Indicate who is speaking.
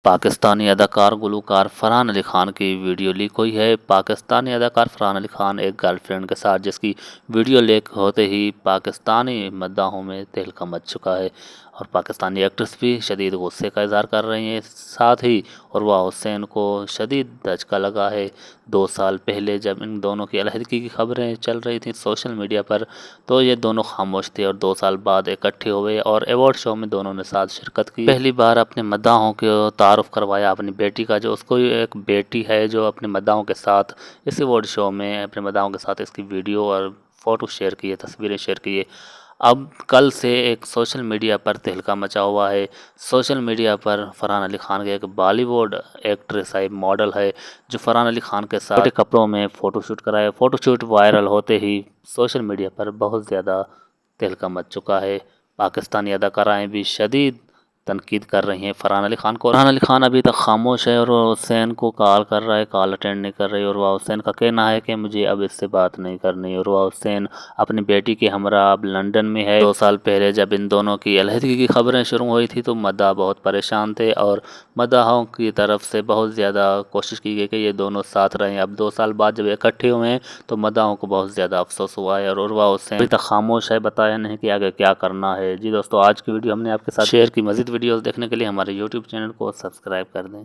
Speaker 1: پاکستانی اداکار گلوکار فرحان علی خان کی ویڈیو لیک ہوئی ہے۔ پاکستانی اداکار فرحان علی خان ایک گرل فرینڈ کے ساتھ جس کی ویڈیو لیک ہوتے ہی پاکستانی مداحوں میں تہلکہ مچ چکا ہے اور پاکستانی ایکٹریس بھی شدید غصے کا اظہار کر رہی ہیں۔ ساتھ ہی عروہ حسین کو شدید دھچکا لگا ہے۔ 2 سال پہلے جب ان دونوں کی علیحدگی کی خبریں چل رہی تھیں سوشل میڈیا پر تو یہ دونوں خاموش تھے اور 2 سال بعد اکٹھے ہوئے اور ایوارڈ شو میں دونوں نے ساتھ شرکت کی۔ پہلی بار اپنے مداحوں کو تعارف کروایا اپنی بیٹی کا، جو اس کو ایک بیٹی ہے جو اپنے مداحوں کے ساتھ اس ایوارڈ شو میں اپنے مداحوں کے ساتھ اس کی ویڈیو اور فوٹو شیئر کی ہے، تصویریں شیئر کی ہے۔ اب کل سے ایک سوشل میڈیا پر تہلکہ مچا ہوا ہے۔ سوشل میڈیا پر فرحان علی خان کے ایک بالی ووڈ ایکٹریس ہے، ماڈل ہے، جو فرحان علی خان کے ساتھ چھوٹے کپڑوں میں فوٹو شوٹ کرائے۔ فوٹو شوٹ وائرل ہوتے ہی سوشل میڈیا پر بہت زیادہ تہلکہ مچ چکا ہے۔ پاکستانی اداکارائیں بھی شدید تنقید کر رہی ہیں فرحان علی خان کو۔ فرحان علی خان ابھی تک خاموش ہے اور عروہ حسین کو کال کر رہا ہے، کال اٹینڈ نہیں کر رہی۔ عروہ حسین کا کہنا ہے کہ مجھے اب اس سے بات نہیں کرنی۔ عروہ حسین اپنی بیٹی کے ہمراہ اب لندن میں ہے۔ 2 سال پہلے جب ان دونوں کی علیحدگی کی خبریں شروع ہوئی تھی تو مداح بہت پریشان تھے اور مداحوں کی طرف سے بہت زیادہ کوشش کی گئی کہ یہ دونوں ساتھ رہیں۔ اب 2 سال بعد جب اکٹھے ہوئے ہیں تو مداحوں کو بہت زیادہ افسوس ہوا ہے اور عروہ حسین ابھی تک خاموش ہے، بتایا نہیں کہ آگے کیا کرنا ہے۔ جی دوستو، آج کی ویڈیو ہم نے آپ کے ساتھ شیئر کی۔ مزید ویڈیوز دیکھنے کے لیے ہمارے YouTube چینل کو سبسکرائب کر دیں۔